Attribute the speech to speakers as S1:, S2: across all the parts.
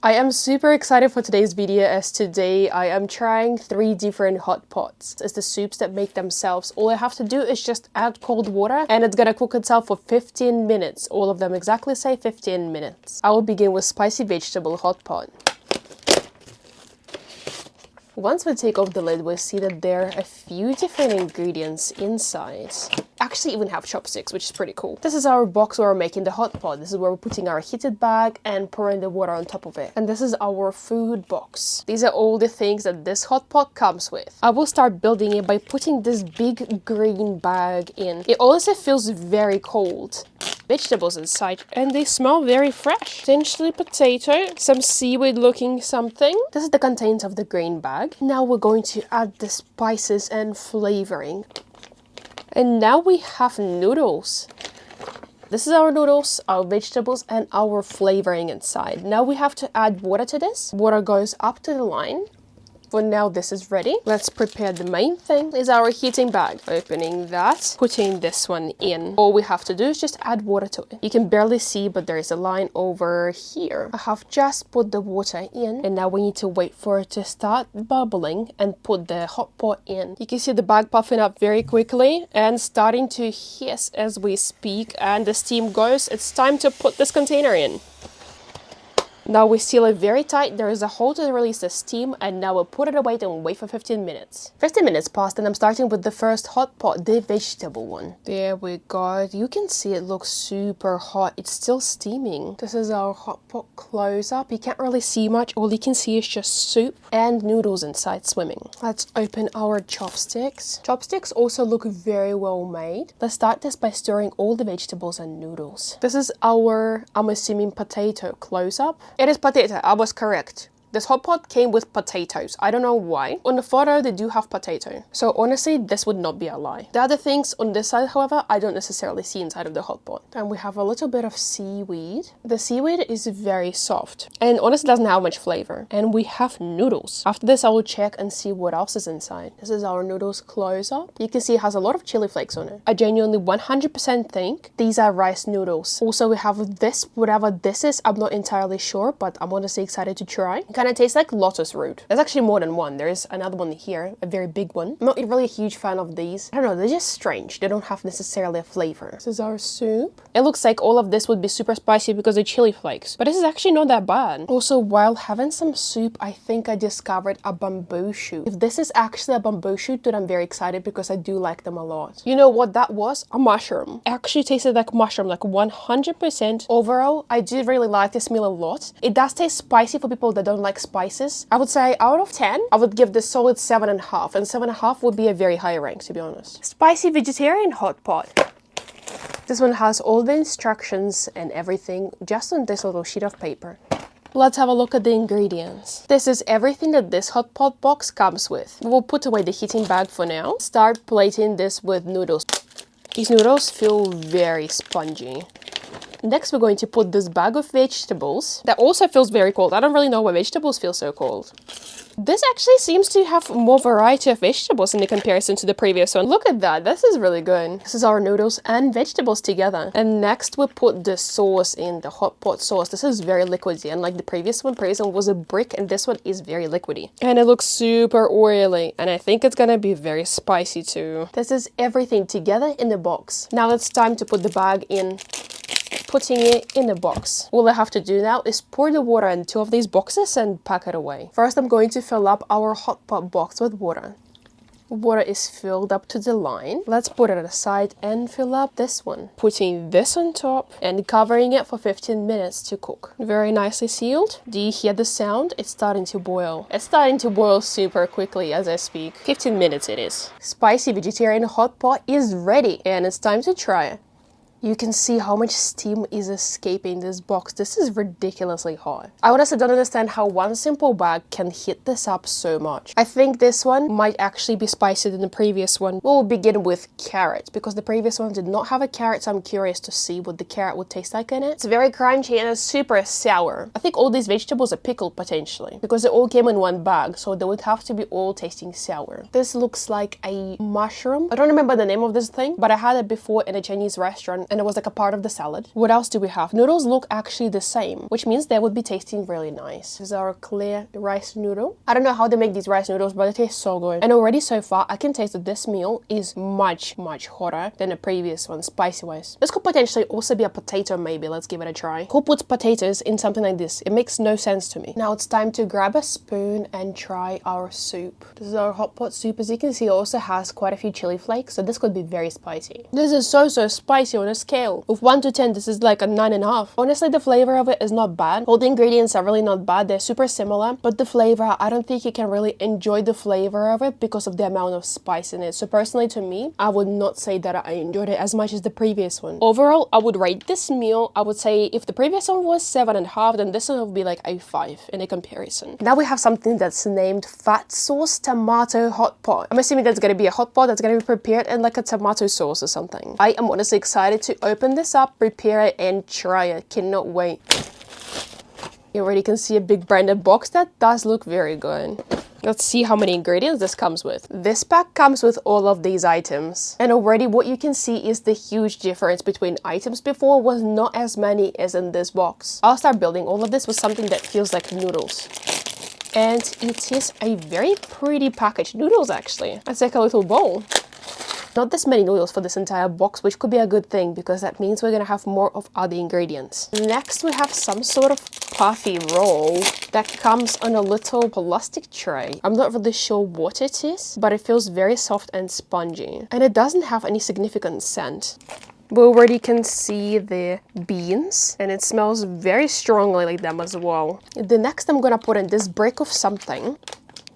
S1: I am super excited for today's video as today I am trying 3 different hot pots. It's the soups that make themselves. All I have to do is just add cold water and it's gonna cook itself for 15 minutes. All of them exactly say 15 minutes. I will begin with spicy vegetable hot pot. Once we take off the lid, we see that there are a few different ingredients inside. Actually even have chopsticks, which is pretty cool. This is our box where we're making the hot pot. This is where we're putting our heated bag and pouring the water on top of it. And this is our food box. These are all the things that this hot pot comes with. I will start building it by putting this big green bag in. It also feels very cold. Vegetables inside and they smell very fresh. Potentially potato, some seaweed looking something. This is the contents of the green bag. Now we're going to add the spices and flavoring. And now we have noodles. This is our noodles, our vegetables, and our flavoring inside. Now we have to add water to this. Water goes up to the line. For now, this is ready. Let's prepare the main thing, is our heating bag. Opening that, putting this one in. All we have to do is just add water to it. You can barely see, but there is a line over here. I have just put the water in, and now we need to wait for it to start bubbling and put the hot pot in. You can see the bag puffing up very quickly and starting to hiss as we speak, and the steam goes. It's time to put this container in. Now we seal it very tight, there is a hole to release the steam, and now we'll put it away and wait for 15 minutes. 15 minutes passed and I'm starting with the first hot pot, the vegetable one. There we go. You can see it looks super hot. It's still steaming. This is our hot pot close up. You can't really see much. All you can see is just soup and noodles inside swimming. Let's open our chopsticks. Chopsticks also look very well made. Let's start this by stirring all the vegetables and noodles. This is our, I'm assuming, potato close up. It is potato, I was correct. This hot pot came with potatoes. I don't know why. On the photo, they do have potato. So honestly, this would not be a lie. The other things on this side, however, I don't necessarily see inside of the hot pot. And we have a little bit of seaweed. The seaweed is very soft and honestly doesn't have much flavor. And we have noodles. After this, I will check and see what else is inside. This is our noodles close up. You can see it has a lot of chili flakes on it. I genuinely 100% think these are rice noodles. Also, we have this, whatever this is, I'm not entirely sure, but I'm honestly excited to try. Kind of tastes like lotus root. There's actually more than one. There is another one here, a very big one. I'm not really a huge fan of these. I don't know, they're just strange. They don't have necessarily a flavor. This is our soup. It looks like all of this would be super spicy because of chili flakes, but this is actually not that bad. Also, while having some soup, I think I discovered a bamboo shoot. If this is actually a bamboo shoot, then I'm very excited because I do like them a lot. You know what that was? A mushroom. It actually tasted like mushroom, like 100%. Overall, I do really like this meal a lot. It does taste spicy for people that don't like spices. I would say out of 10, I would give this solid 7.5, and 7.5 would be a very high rank, to be honest. Spicy vegetarian hot pot. This one has all the instructions and everything just on this little sheet of paper. Let's have a look at the ingredients. This is everything that this hot pot box comes with. We'll put away the heating bag for now. Start plating this with noodles. These noodles feel very spongy. Next, we're going to put this bag of vegetables. That also feels very cold. I don't really know why vegetables feel so cold. This actually seems to have more variety of vegetables in the comparison to the previous one. Look at that. This is really good. This is our noodles and vegetables together. And next, we put the sauce in, the hot pot sauce. This is very liquidy. Unlike the previous one was a brick, and this one is very liquidy. And it looks super oily. And I think it's gonna be very spicy too. This is everything together in the box. Now it's time to put the bag in. Putting it in the box. All I have to do now is pour the water in 2 of these boxes and pack it away. First, I'm going to fill up our hot pot box with water. Water is filled up to the line. Let's put it aside and fill up this one. Putting this on top and covering it for 15 minutes to cook. Very nicely sealed. Do you hear the sound? It's starting to boil. It's starting to boil super quickly as I speak. 15 minutes it is. Spicy vegetarian hot pot is ready and it's time to try it. You can see how much steam is escaping this box. This is ridiculously hot. I honestly don't understand how one simple bag can heat this up so much. I think this one might actually be spicier than the previous one. We'll begin with carrot because the previous one did not have a carrot, so I'm curious to see what the carrot would taste like in it. It's very crunchy and it's super sour. I think all these vegetables are pickled potentially because they all came in one bag, so they would have to be all tasting sour. This looks like a mushroom. I don't remember the name of this thing, but I had it before in a Chinese restaurant and it was like a part of the salad. What else do we have? Noodles look actually the same, which means they would be tasting really nice. This is our clear rice noodle. I don't know how they make these rice noodles, but they taste so good. And already so far, I can taste that this meal is much hotter than the previous one, spicy-wise. This could potentially also be a potato, maybe. Let's give it a try. Who puts potatoes in something like this? It makes no sense to me. Now it's time to grab a spoon and try our soup. This is our hot pot soup. As you can see, it also has quite a few chili flakes, so this could be very spicy. This is so spicy on a scale. With 1 to 10, this is like a 9.5. Honestly, the flavor of it is not bad. All the ingredients are really not bad. They're super similar, but the flavor, I don't think you can really enjoy the flavor of it because of the amount of spice in it. So personally, to me, I would not say that I enjoyed it as much as the previous one. Overall, I would rate this meal, I would say if the previous one was 7.5, then this one would be like a 5 in a comparison. Now we have something that's named fat sauce tomato hot pot. I'm assuming that's gonna be a hot pot that's gonna be prepared in like a tomato sauce or something. I am honestly excited to open this up, prepare it, and try it. Cannot wait. You already can see a big branded box. That does look very good. Let's see how many ingredients this comes with. This pack comes with all of these items. And already what you can see is the huge difference between items before was not as many as in this box. I'll start building all of this with something that feels like noodles. And it is a very pretty package. Noodles, actually. Let's take a little bowl. Not this many noodles for this entire box, which could be a good thing because that means we're gonna have more of other ingredients. Next, we have some sort of puffy roll that comes on a little plastic tray. I'm not really sure what it is, but it feels very soft and spongy. And it doesn't have any significant scent. We already can see the beans, and it smells very strongly like them as well. The next, I'm gonna put in this brick of something.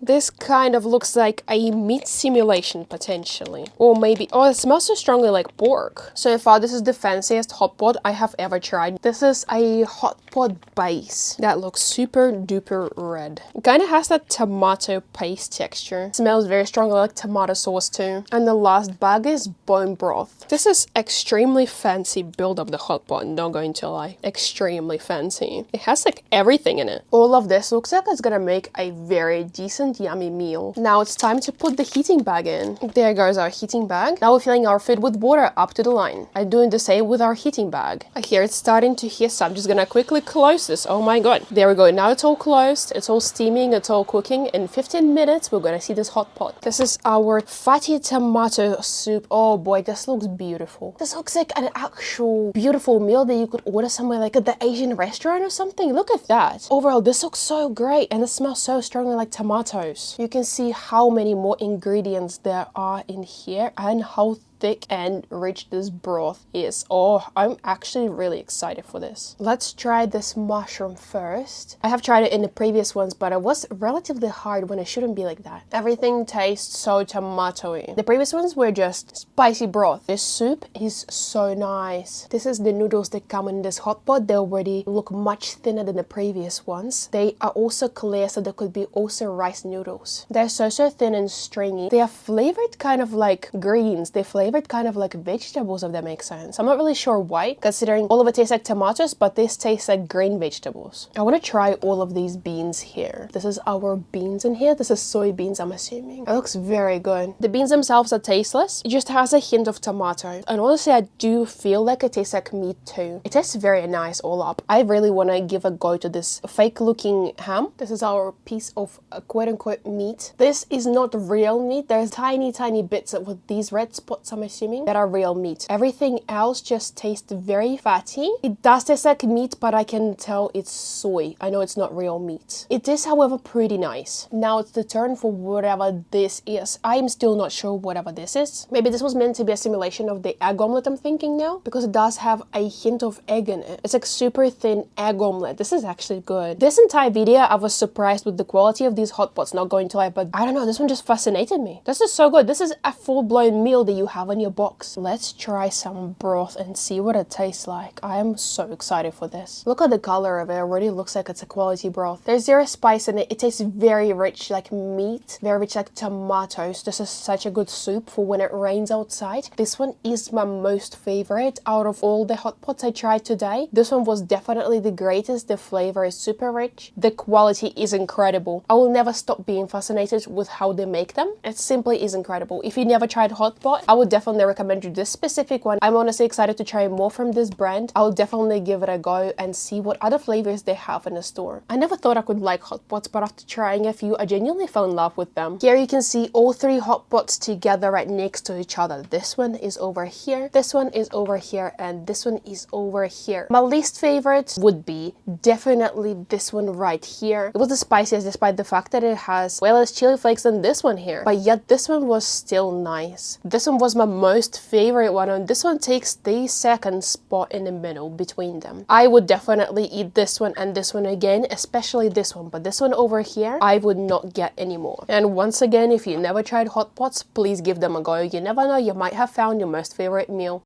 S1: This kind of looks like a meat simulation, potentially. Or maybe, oh, it smells so strongly like pork. So far, this is the fanciest hot pot I have ever tried. This is a hot pot base that looks super duper red. It kind of has that tomato paste texture. It smells very strongly like tomato sauce too. And the last bag is bone broth. This is extremely fancy build of the hot pot, not going to lie. Extremely fancy. It has like everything in it. All of this looks like it's gonna make a very decent yummy meal. Now it's time to put the heating bag in. There goes our heating bag. Now we're filling our food with water up to the line. I'm doing the same with our heating bag. I hear it's starting to hiss, so I'm just gonna quickly close this. Oh my god. There we go. Now it's all closed. It's all steaming. It's all cooking. In 15 minutes, we're gonna see this hot pot. This is our fatty tomato soup. Oh boy, this looks beautiful. This looks like an actual beautiful meal that you could order somewhere like at the Asian restaurant or something. Look at that. Overall, this looks so great and it smells so strongly like tomatoes. You can see how many more ingredients there are in here and how thick and rich this broth is. Oh, I'm actually really excited for this. Let's try this mushroom first. I have tried it in the previous ones, but it was relatively hard when it shouldn't be like that. Everything tastes so tomatoey. The previous ones were just spicy broth. This soup is so nice. This is the noodles that come in this hot pot. They already look much thinner than the previous ones. They are also clear, so they could be also rice noodles. They're so thin and stringy. They are flavored kind of like greens. They flavored kind of like vegetables, if that makes sense. I'm not really sure why, considering all of it tastes like tomatoes, but this tastes like green vegetables. I want to try all of these beans here. This is our beans in here. This is soybeans, I'm assuming. It looks very good. The beans themselves are tasteless. It just has a hint of tomato. And honestly, I do feel like it tastes like meat too. It tastes very nice all up. I really want to give a go to this fake looking ham. This is our piece of quote unquote meat. This is not real meat. There's tiny bits with these red spots, I'm assuming, that are real meat. Everything else just tastes very fatty. It does taste like meat, but I can tell it's soy. I know it's not real meat. It is, however, pretty nice. Now it's the turn for whatever this is. I'm still not sure whatever this is. Maybe this was meant to be a simulation of the egg omelette, I'm thinking now, because it does have a hint of egg in it. It's like super thin egg omelette. This is actually good. This entire video, I was surprised with the quality of these hot pots, not going to lie, but I don't know, this one just fascinated me. This is so good. This is a full-blown meal that you have in your box. Let's try some broth and see what it tastes like. I am so excited for this. Look at the color of it. It already looks like it's a quality broth. There's zero spice in it. It tastes very rich like meat, very rich like tomatoes. This is such a good soup for when it rains outside. This one is my most favorite out of all the hot pots I tried today. This one was definitely the greatest. The flavor is super rich. The quality is incredible. I will never stop being fascinated with how they make them. It simply is incredible. If you never tried hot pot, I would definitely recommend you this specific one. I'm honestly excited to try more from this brand. I'll definitely give it a go and see what other flavors they have in the store. I never thought I could like hot pots, but after trying a few, I genuinely fell in love with them. Here you can see all three hot pots together right next to each other. This one is over here, this one is over here, and this one is over here. My least favorite would be definitely this one right here. It was the spiciest despite the fact that it has way less chili flakes than this one here, but yet this one was still nice. This one was my most favorite one, and this one takes the second spot in the middle between them. I would definitely eat this one and this one again, especially this one, but this one over here I would not get anymore. And once again, if you never tried hot pots, please give them a go. You never know, you might have found your most favorite meal.